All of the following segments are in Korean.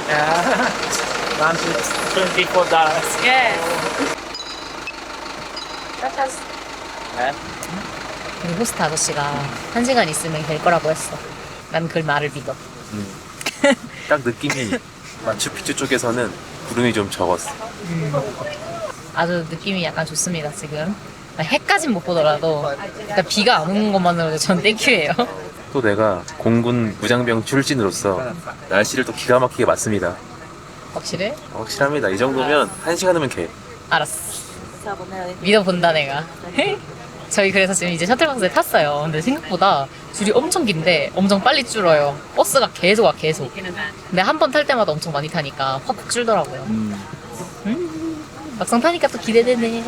Yeah. Lunch is $24. Yes. Yeah. 우리 호스트 아저씨가 1시간 있으면 될 거라고 했어. 난 그 말을 믿어. 딱 느낌이 마추픽추 쪽에서는 구름이 좀 적었어. 아주 느낌이 약간 좋습니다, 지금. 해까진 못 보더라도 일단 비가 안 오는 것만으로도 전 땡큐예요. 또 내가 공군 무장병 출신으로서 날씨를 또 기가 막히게 맞습니다. 확실해? 확실합니다. 이 정도면 1시간 후면 개. 알았어. 믿어본다, 내가. 저희 그래서 지금 이제 셔틀버스에 탔어요. 근데 생각보다 줄이 엄청 긴데 엄청 빨리 줄어요. 버스가 계속 와, 계속. 근데 한 번 탈 때마다 엄청 많이 타니까 확 줄더라고요. 막상 타니까 또 기대되네.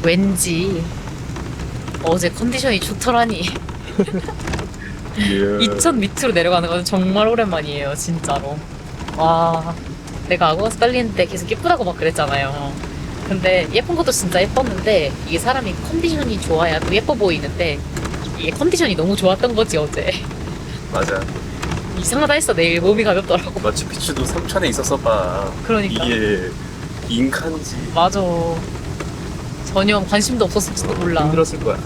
왠지 어제 컨디션이 좋더라니. 2000 밑으로 내려가는 건 정말 오랜만이에요, 진짜로. 와, 내가 아고가스 딸리는 때 계속 예쁘다고 막 그랬잖아요. 근데 예쁜 것도 진짜 예뻤는데 이게 사람이 컨디션이 좋아야 또 예뻐 보이는데 이게 컨디션이 너무 좋았던 거지, 어제. 맞아. 이상하다 했어, 내일 몸이 가볍더라고. 마추픽추도 삼천에 있었어 봐. 그러니까. 이게 인칸지. 맞아. 전혀 관심도 없었을지도 몰라. 힘들었을 거야.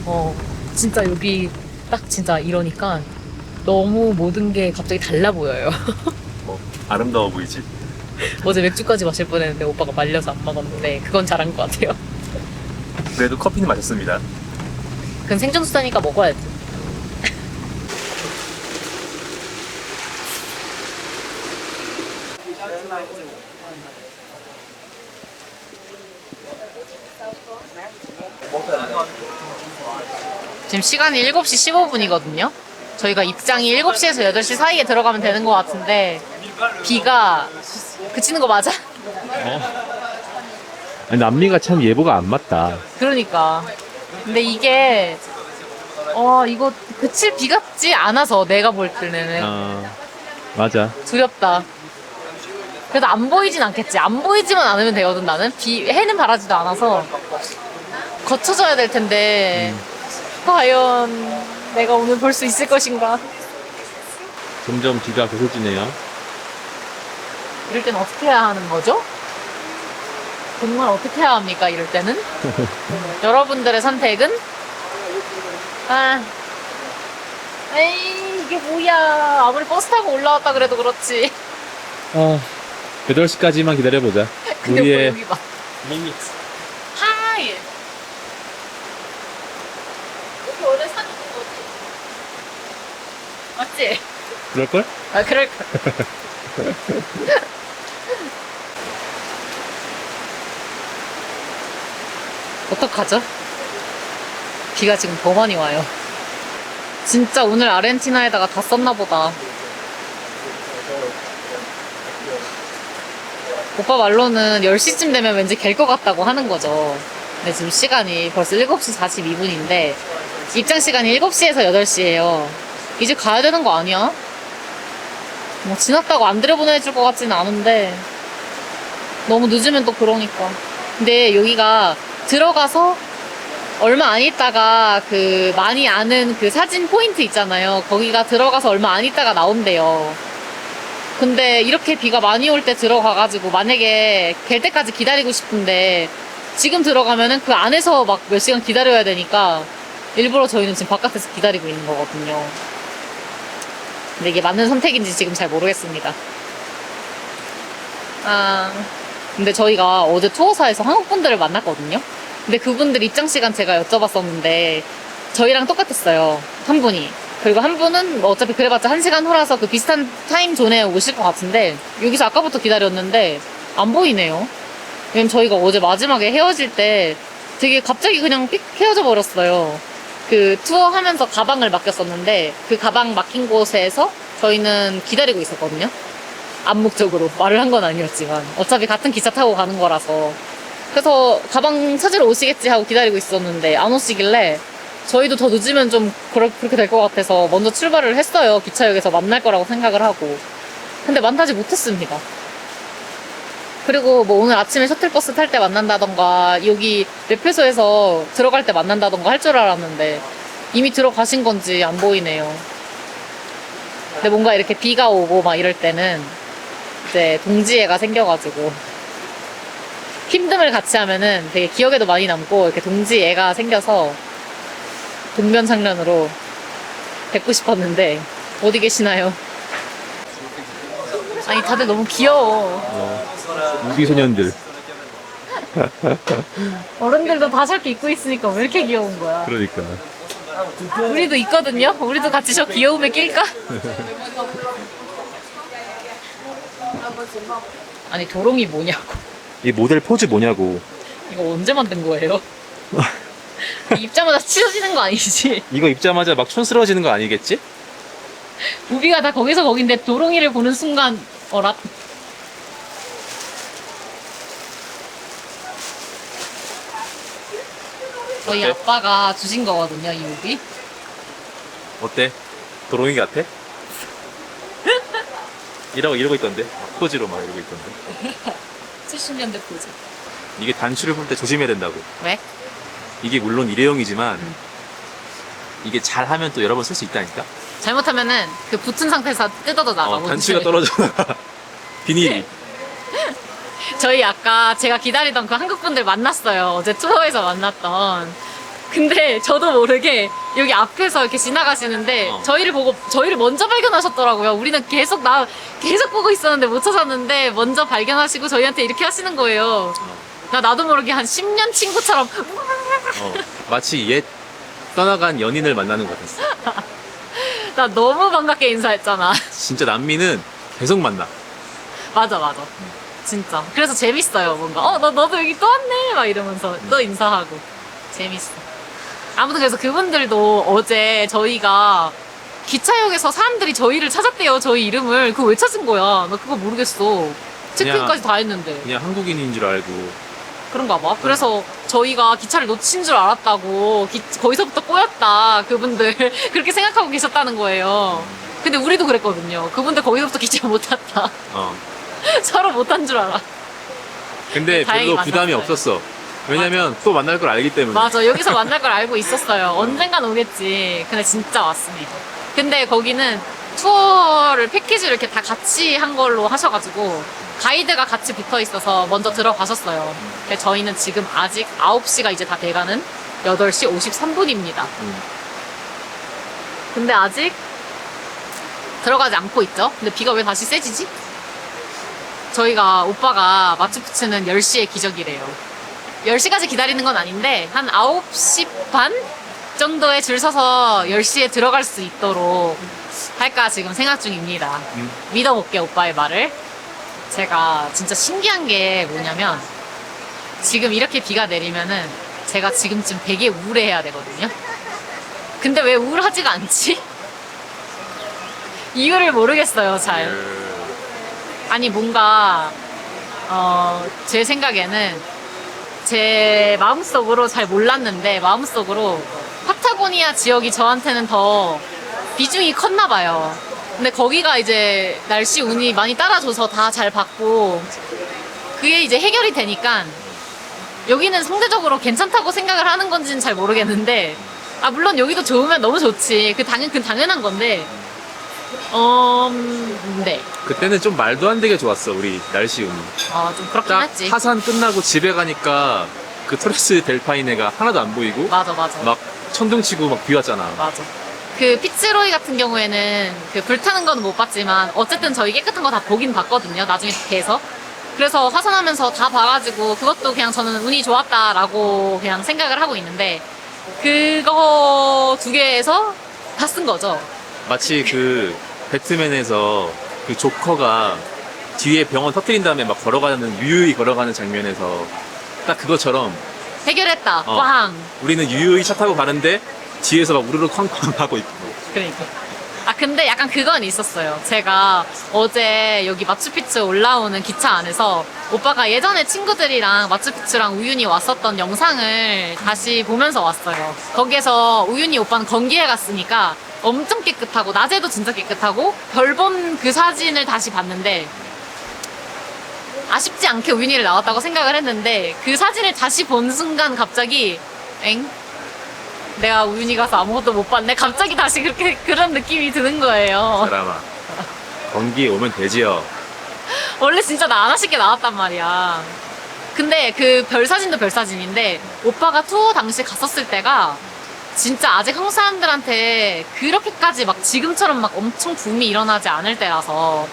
진짜 여기 딱 진짜 이러니까 너무 모든 게 갑자기 달라 보여요. 아름다워 보이지? 어제 맥주까지 마실 뻔했는데 오빠가 말려서 안 먹었는데 그건 잘한 것 같아요. 그래도 커피는 마셨습니다. 그건 생존수다니까 먹어야지. 지금 시간이 7시 15분이거든요. 저희가 입장이 7시에서 8시 사이에 들어가면 되는 것 같은데 비가 그치는 거 맞아? 아니, 남미가 참 예보가 안 맞다. 그러니까. 근데 이게 이거 그칠 비 같지 않아서 내가 볼 때는 맞아. 두렵다. 그래도 안 보이진 않겠지. 안 보이지만 않으면 되거든, 나는. 해는 바라지도 않아서. 거쳐져야 될 텐데, 과연 내가 오늘 볼 수 있을 것인가. 점점 비가 계속지네요. 이럴 땐 어떻게 해야 하는 거죠? 정말 어떻게 해야 합니까, 이럴 때는? 여러분들의 선택은? 에이, 이게 뭐야. 아무리 버스 타고 올라왔다 그래도 그렇지. 8시까지만 기다려보자. 근데 우리의 여기 봐. 미니트. 하이! 여기 원래 사는 거지? 맞지? 그럴걸? 아, 그럴까? 어떡하죠? 비가 지금 더 많이 와요. 진짜 오늘 아르헨티나에다가 다 썼나 보다. 오빠 말로는 10시쯤 되면 왠지 갤 것 같다고 하는 거죠. 근데 지금 시간이 벌써 7시 42분인데 입장 시간이 7시에서 8시예요. 이제 가야 되는 거 아니야? 뭐 지났다고 안 들여보내줄 것 같지는 않은데 너무 늦으면 또 그러니까. 근데 여기가 들어가서 얼마 안 있다가 그 많이 아는 그 사진 포인트 있잖아요. 거기가 들어가서 얼마 안 있다가 나온대요. 근데 이렇게 비가 많이 올 때 들어가가지고 만약에 갤 때까지 기다리고 싶은데 지금 들어가면은 그 안에서 막 몇 시간 기다려야 되니까 일부러 저희는 지금 바깥에서 기다리고 있는 거거든요. 근데 이게 맞는 선택인지 지금 잘 모르겠습니다. 근데 저희가 어제 투어사에서 한국 분들을 만났거든요. 근데 그분들 입장 시간 제가 여쭤봤었는데 저희랑 똑같았어요. 한 분이. 그리고 한 분은 뭐 어차피 그래봤자 1시간 후라서 그 비슷한 타임 존에 오실 것 같은데 여기서 아까부터 기다렸는데 안 보이네요. 왜냐면 저희가 어제 마지막에 헤어질 때 되게 갑자기 그냥 삑 헤어져 버렸어요. 그 투어 하면서 가방을 맡겼었는데 그 가방 맡긴 곳에서 저희는 기다리고 있었거든요. 암묵적으로 말을 한 건 아니었지만 어차피 같은 기차 타고 가는 거라서 그래서 가방 찾으러 오시겠지 하고 기다리고 있었는데 안 오시길래 저희도 더 늦으면 좀 그렇게 될 것 같아서 먼저 출발을 했어요. 기차역에서 만날 거라고 생각을 하고. 근데 만나지 못했습니다. 그리고 뭐 오늘 아침에 셔틀버스 탈 때 만난다던가 여기 매표소에서 들어갈 때 만난다던가 할 줄 알았는데 이미 들어가신 건지 안 보이네요. 근데 뭔가 이렇게 비가 오고 막 이럴 때는 이제 동지애가 생겨가지고 힘듦을 같이 하면은 되게 기억에도 많이 남고 이렇게 동지애가 생겨서 동면상련으로 뵙고 싶었는데 어디 계시나요? 아니 다들 너무 귀여워. 우리 소년들. 어른들도 다 저렇게 입고 있으니까 왜 이렇게 귀여운 거야? 그러니까. 우리도 있거든요? 우리도 같이 저 귀여움에 낄까? 아니 도롱이 뭐냐고. 이 모델 포즈 뭐냐고. 이거 언제 만든 거예요? 입자마자 찢어지는 거 아니지? 이거 입자마자 막 촌스러워지는 거 아니겠지? 무비가 다 거기서 거긴데 도롱이를 보는 순간 어라? 저희 어때? 아빠가 주신 거거든요, 이 무비. 어때? 도롱이 같아? 이러고 있던데. 포즈로 막 이러고 있던데. 70년대 포즈. 이게 단추를 풀 때 조심해야 된다고. 왜? 이게 물론 일회용이지만 이게 잘하면 또 여러 번 쓸 수 있다니까. 잘못하면은 그 붙은 상태에서 뜯어도 나가고. 단추가 떨어져 나가. 비닐이. 저희 아까 제가 기다리던 그 한국 분들 만났어요. 어제 투어에서 만났던. 근데 저도 모르게 여기 앞에서 이렇게 지나가시는데 저희를 먼저 발견하셨더라고요. 우리는 계속 보고 있었는데 못 찾았는데 먼저 발견하시고 저희한테 이렇게 하시는 거예요. 나도 모르게 한 10년 친구처럼 마치 옛 떠나간 연인을 만나는 것 같았어. 나 너무 반갑게 인사했잖아. 진짜 남미는 계속 만나. 맞아. 진짜. 그래서 재밌어요. 뭔가 너도 여기 또 왔네 막 이러면서 또 인사하고 재밌어. 아무튼 그래서 그분들도 어제 저희가 기차역에서 사람들이 저희를 찾았대요. 저희 이름을. 그거 왜 찾은 거야? 나 그거 모르겠어. 체크인까지 다 했는데. 그냥 한국인인 줄 알고. 그런가 봐. 그래서 저희가 기차를 놓친 줄 알았다고 거기서부터 꼬였다. 그분들 그렇게 생각하고 계셨다는 거예요. 근데 우리도 그랬거든요. 그분들 거기서부터 기차 못 탔다. 서로 못 탄 줄 알아. 근데 다행히 별로 부담이 만났어요. 없었어. 왜냐면 또 만날 걸 알기 때문에. 맞아. 여기서 만날 걸 알고 있었어요. 언젠간 오겠지. 근데 진짜 왔습니다. 근데 거기는 투어를 패키지를 이렇게 다 같이 한 걸로 하셔가지고 가이드가 같이 붙어 있어서 먼저 들어가셨어요. 근데 저희는 지금 아직 9시가 이제 다 돼가는 8시 53분입니다. 근데 아직 들어가지 않고 있죠? 근데 비가 왜 다시 세지지? 오빠가 마추픽추는 10시에 기적이래요. 10시까지 기다리는 건 아닌데 한 9시 반 정도에 줄 서서 10시에 들어갈 수 있도록 할까 지금 생각 중입니다. 믿어볼게 오빠의 말을. 제가 진짜 신기한 게 뭐냐면 지금 이렇게 비가 내리면은 제가 지금쯤 되게 우울해야 되거든요. 근데 왜 우울하지가 않지? 이유를 모르겠어요, 잘. 아니 뭔가 제 생각에는 제 마음속으로 잘 몰랐는데 마음속으로 파타고니아 지역이 저한테는 더 비중이 컸나 봐요. 근데 거기가 이제 날씨 운이 많이 따라줘서 다 잘 받고 그게 이제 해결이 되니까 여기는 상대적으로 괜찮다고 생각을 하는 건지는 잘 모르겠는데 물론 여기도 좋으면 너무 좋지. 그건 당연한 건데 네. 그때는 좀 말도 안 되게 좋았어, 우리 날씨 운이. 좀 그렇긴 딱 했지. 하산 끝나고 집에 가니까 그 토레스 델파이네가 하나도 안 보이고 맞아. 막 천둥치고 막 비 왔잖아. 맞아. 그 피츠로이 같은 경우에는 그 불타는 건 못 봤지만 어쨌든 저희 깨끗한 거 다 보긴 봤거든요. 나중에 돼서. 그래서 하산하면서 다 봐가지고 그것도 그냥 저는 운이 좋았다라고 그냥 생각을 하고 있는데 그거 두 개에서 다 쓴 거죠. 마치 그 배트맨에서 그 조커가 뒤에 병원 터뜨린 다음에 막 걸어가는 유유히 걸어가는 장면에서 딱 그것처럼 해결했다. 어. 빵. 우리는 유유히 차 타고 가는데 뒤에서 막 우르르 쾅쾅 하고 있고. 그러니까. 근데 약간 그건 있었어요. 제가 어제 여기 마추픽추 올라오는 기차 안에서 오빠가 예전에 친구들이랑 마추픽추랑 우윤이 왔었던 영상을 다시 보면서 왔어요. 거기에서 우윤이 오빠는 건기에 갔으니까 엄청 깨끗하고 낮에도 진짜 깨끗하고 별 본 그 사진을 다시 봤는데 아쉽지 의도하지 않게 우윤희를 나왔다고 생각을 했는데 그 사진을 다시 본 순간 갑자기 엥? 내가 우윤희 가서 아무것도 못 봤네? 갑자기 다시 그런 느낌이 드는 거예요. 사람아, 건기에 오면 되지요. 원래 진짜 나 안 아쉽게 나왔단 말이야. 근데 그 별 사진도 별 사진인데 오빠가 투어 당시에 갔었을 때가 진짜 아직 한국 사람들한테 그렇게까지 막 지금처럼 막 엄청 붐이 일어나지 않을 때라서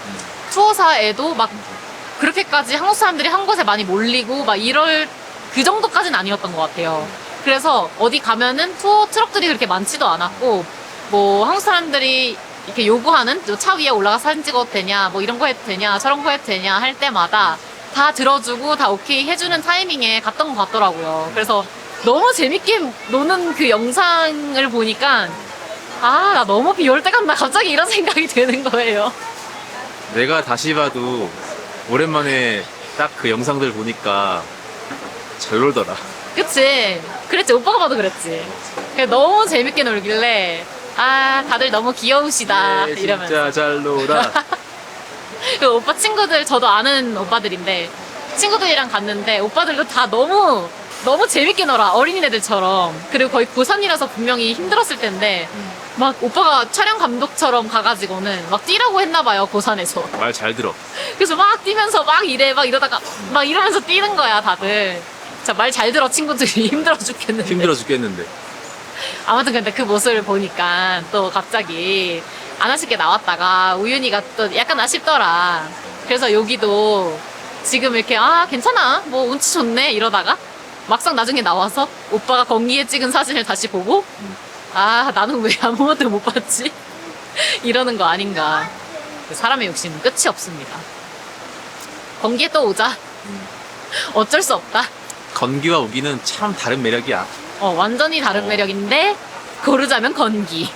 투어사에도 막 그렇게까지 한국 사람들이 한 곳에 많이 몰리고 막 이럴 그 정도까지는 아니었던 것 같아요. 그래서 어디 가면은 투어 트럭들이 그렇게 많지도 않았고 뭐 한국 사람들이 이렇게 요구하는 차 위에 올라가 사진 찍어도 되냐 뭐 이런 거 해도 되냐 저런 거 해도 되냐 할 때마다 다 들어주고 다 오케이 해주는 타이밍에 갔던 것 같더라고요. 그래서 너무 재밌게 노는 그 영상을 보니까 아, 나 너무 비올 때 같나 갑자기 이런 생각이 드는 거예요. 내가 다시 봐도 오랜만에 딱 그 영상들 보니까 잘 놀더라. 그치? 그랬지. 오빠가 봐도 그랬지. 그래, 너무 재밌게 놀길래 아, 다들 너무 귀여우시다 이러면서. 진짜 잘 놀아. 그 오빠 친구들 저도 아는 오빠들인데 친구들이랑 갔는데 오빠들도 다 너무 재밌게 놀아. 어린이네들처럼. 그리고 거의 고3이라서 분명히 힘들었을 텐데 막 오빠가 촬영 감독처럼 가가지고는 막 뛰라고 했나 봐요. 고산에서. 말 잘 들어. 그래서 막 뛰면서 막 이래 막 이러다가 막 이러면서 뛰는 거야 다들. 진짜 말 잘 들어 친구들이 힘들어 죽겠는데. 힘들어 죽겠는데. 아무튼 근데 그 모습을 보니까 또 갑자기 안 아쉽게 나왔다가 우윤희가 또 약간 아쉽더라. 그래서 여기도 지금 이렇게 아 괜찮아 뭐 운치 좋네 이러다가 막상 나중에 나와서 오빠가 건기에 찍은 사진을 다시 보고 아 나는 왜 아무것도 못 봤지? 이러는 거 아닌가. 사람의 욕심은 끝이 없습니다. 건기에 또 오자. 어쩔 수 없다. 건기와 우기는 참 다른 매력이야. 완전히 다른 매력인데 고르자면 건기.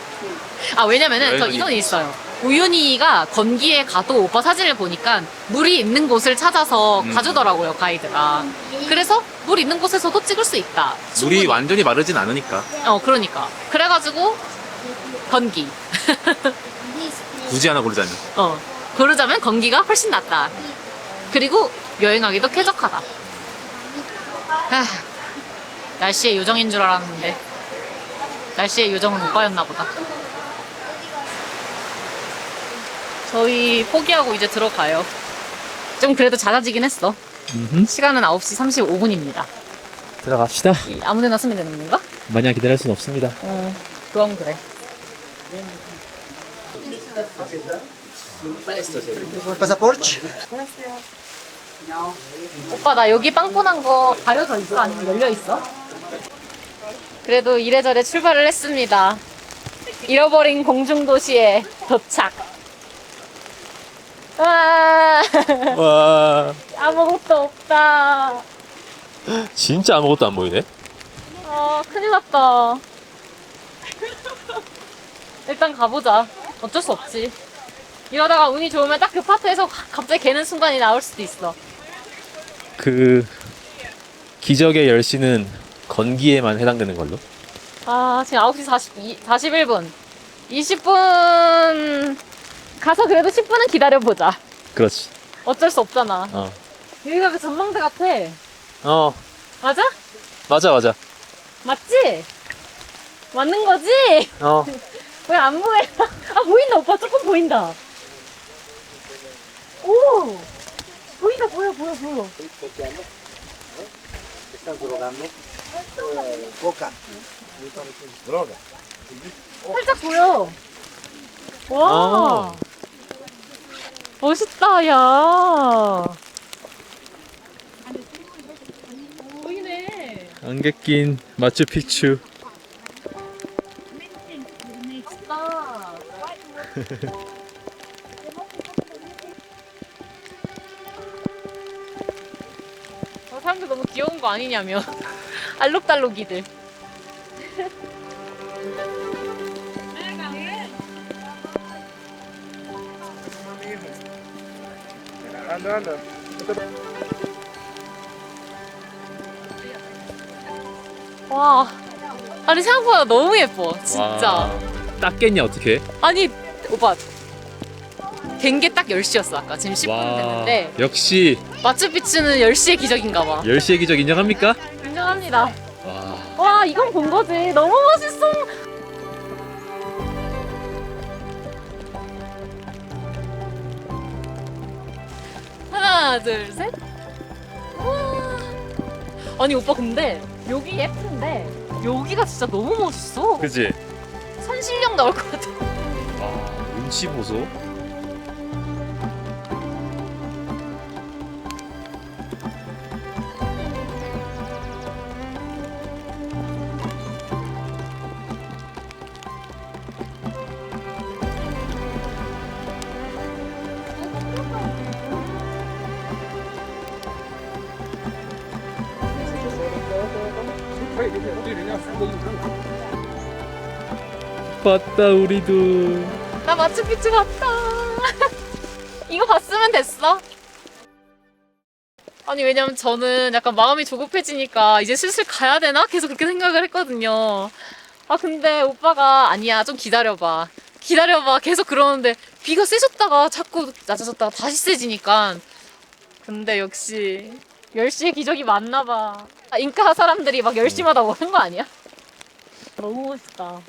아 왜냐면은 저 이건 있어요. 우윤희가 건기에 가도 오빠 사진을 보니까 물이 있는 곳을 찾아서 가주더라고요 가이드가. 그래서 물 있는 곳에서도 찍을 수 있다. 충분히. 물이 완전히 마르진 않으니까. 그러니까 그래가지고 건기. 굳이 하나 고르자니. 고르자면 건기가 훨씬 낫다. 그리고 여행하기도 쾌적하다. 날씨의 요정인 줄 알았는데 날씨의 요정은 오빠였나 보다. 저희 포기하고 이제 들어가요. 좀 그래도 잦아지긴 했어. 시간은 9시 35분입니다. 들어갑시다. 아무 데나 쓰면 되는 건가? 마냥 기다릴 순 없습니다. 그럼 그래. Passaporte? 오빠 나 여기 빵꾸난 거 가려져 있어? 아니면 열려 있어? 그래도 이래저래 출발을 했습니다. 잃어버린 공중도시에 도착. 와 와, 아무것도 없다. 진짜 아무것도 안 보이네. 큰일 났다. 일단 가보자. 어쩔 수 없지. 이러다가 운이 좋으면 딱 그 파트에서 갑자기 개는 순간이 나올 수도 있어. 그 기적의 10시는 건기에만 해당되는 걸로. 지금 9시 41분. 20분 가서 그래도 10분은 기다려보자. 그렇지. 어쩔 수 없잖아. 어. 여기가 그 전망대 같아. 맞아? 맞아. 맞지? 맞는 거지? 왜 안 보여? 보인다 오빠 조금 보인다. 오 보인다 보여. Boca. 살짝 보여. 와 멋있다 야. 보이네. 안개 낀 마추픽추. 멋있다. 사람들 너무 귀여운 거 아니냐며. 알록달록이들. 와, 아니 생각보다 너무 예뻐, 진짜. 땄겠냐 어떻게? 아니, 오빠, 된 게 딱 10시였어, 아까. 지금 10분 됐는데. 역시 마추픽추는 10시의 기적인가 봐. 10시의 기적 인정합니까? 인정합니다. 와. 와, 이건 본 거지. 너무 멋있어. 하나, 둘, 셋. 와. 아니, 오빠, 근데 여기 예쁜데 여기가 진짜 너무 멋있어. 그치? 산신령 나올 것 같아. 아, 운치 보소. 봤다 우리도. 나 마추픽추 봤다. 이거 봤으면 됐어. 아니, 왜냐면 저는 약간 마음이 조급해지니까 이제 슬슬 가야 되나? 계속 그렇게 생각을 했거든요. 아, 근데 오빠가 아니야, 좀 기다려봐. 기다려봐. 계속 그러는데 비가 세졌다가 자꾸 낮아졌다가 다시 세지니까. 근데 역시 10시의 기적이 맞나 봐. 아, 잉카 사람들이 막 10시마다 오는 거 아니야? 너무 멋있다.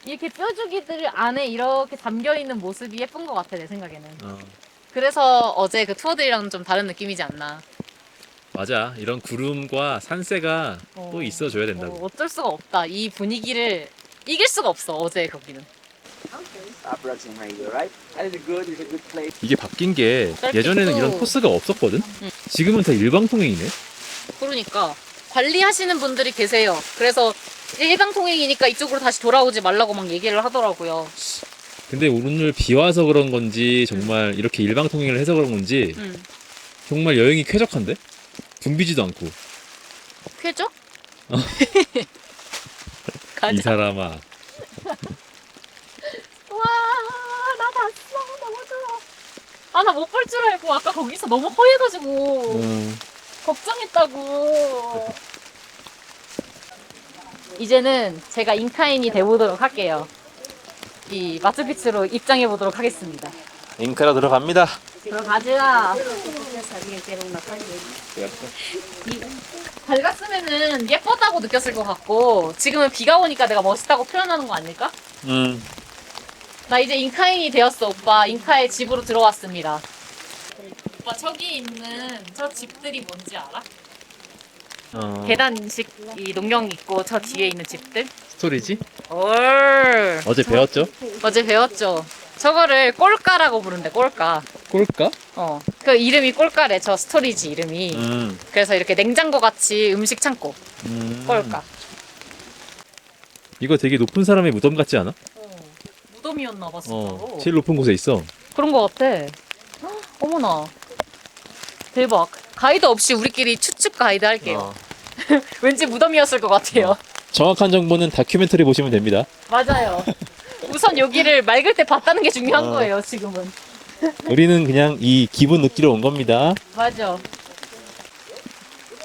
이렇게 뼈주기들 안에 이렇게 담겨있는 모습이 예쁜 것 같아, 내 생각에는. 그래서 어제 그 투어들이랑 좀 다른 느낌이지 않나. 맞아. 이런 구름과 산세가 또 있어줘야 된다고. 어쩔 수가 없다. 이 분위기를 이길 수가 없어, 어제 거기는. Approximately, right? That is good. It's a good place. 이게 바뀐 게 짧게 예전에는 또- 이런 코스가 없었거든? 응. 지금은 다 일방통행이네? 그러니까 관리하시는 분들이 계세요. 그래서 일방통행이니까 이쪽으로 다시 돌아오지 말라고 막 얘기를 하더라고요. 근데 오늘 비 와서 그런 건지 정말 이렇게 일방통행을 해서 그런 건지 정말 여행이 쾌적한데? 붐비지도 않고. 쾌적? 이 가자. 사람아. 와, 나 봤어. 너무 좋아. 아, 나 못 볼 줄 알고 아까 거기서 너무 허해가지고 걱정했다고. 이제는 제가 잉카인이 돼보도록 할게요. 이 마추픽추로 입장해 보도록 하겠습니다. 잉카로 들어갑니다. 들어가자. 밝았으면은 예뻤다고 느꼈을 것 같고 지금은 비가 오니까 내가 멋있다고 표현하는 거 아닐까? 나 이제 잉카인이 되었어, 오빠. 잉카의 집으로 들어왔습니다. 오빠, 저기 있는 저 집들이 뭔지 알아? 계단식 이 농경 있고 저 뒤에 있는 집들? 스토리지? 올. 어제 배웠죠? 어제 배웠죠. 저거를 꼴까라고 부른대, 꼴까. 꼴까? 그 이름이 꼴까래, 저 스토리지 이름이. 그래서 이렇게 냉장고 같이 음식 창고. 꼴까. 이거 되게 높은 사람의 무덤 같지 않아? 무덤이었나 봐, 진짜로. 제일 높은 곳에 있어. 그런 거 같아. 헉, 어머나. 대박. 가이드 없이 우리끼리 추측 가이드 할게요. 왠지 무덤이었을 것 같아요. 정확한 정보는 다큐멘터리 보시면 됩니다. 맞아요. 우선 여기를 맑을 때 봤다는 게 중요한 거예요, 지금은. 우리는 그냥 이 기분 느끼러 온 겁니다. 맞아.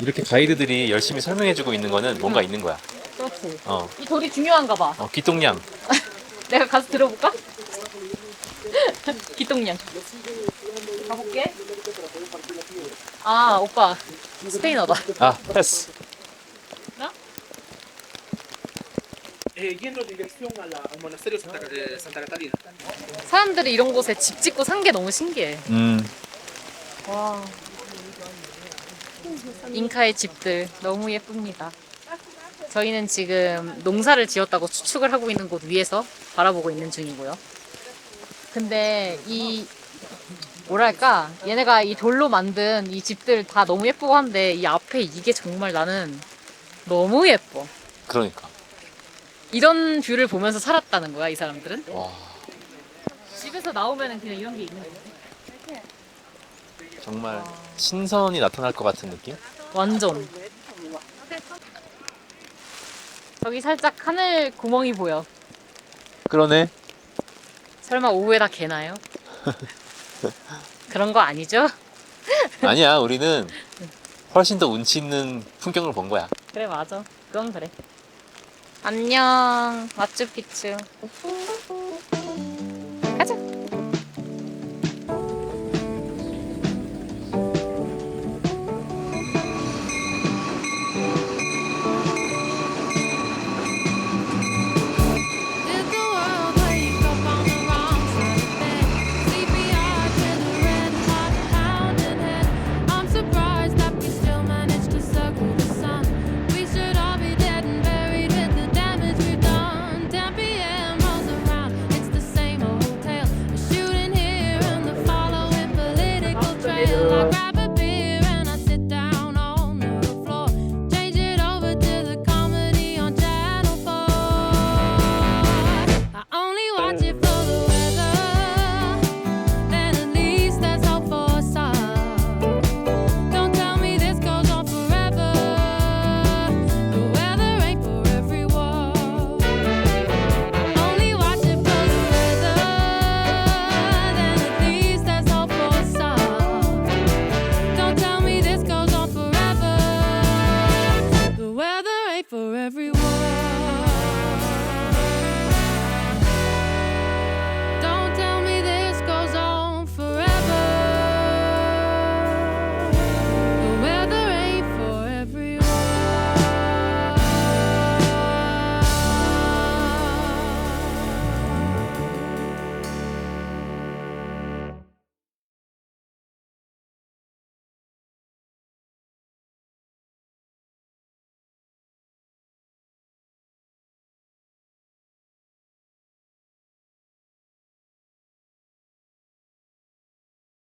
이렇게 가이드들이 열심히 설명해주고 있는 거는 뭔가 있는 거야. 그렇지. 어, 이 돌이 중요한가 봐. 귀똥냥. 내가 가서 들어볼까? 기똥냥. 가볼게. 아, 오빠. 스페인어다. 아, 패스. Yendo dirección al monasterio Santa Catalina. 사람들이 이런 곳에 집 짓고 산 게 너무 신기해. 와. 잉카의 집들 너무 예쁩니다. 저희는 지금 농사를 지었다고 추측을 하고 있는 곳 위에서 바라보고 있는 중이고요. 근데 이 뭐랄까, 얘네가 이 돌로 만든 이 집들 다 너무 예쁘고 한데 이 앞에 이게 정말 나는 너무 예뻐. 그러니까. 이런 뷰를 보면서 살았다는 거야, 이 사람들은. 와, 집에서 나오면은 그냥 이런 게 있는 거지. 정말 신선이 나타날 것 같은 느낌? 완전. 저기 살짝 하늘 구멍이 보여. 그러네. 설마 오후에 다 개나요? 그런 거 아니죠? 아니야, 우리는 훨씬 더 운치 있는 풍경을 본 거야. 그래, 맞아. 그건 그래. 안녕, 마추픽추. 가자. everywhere.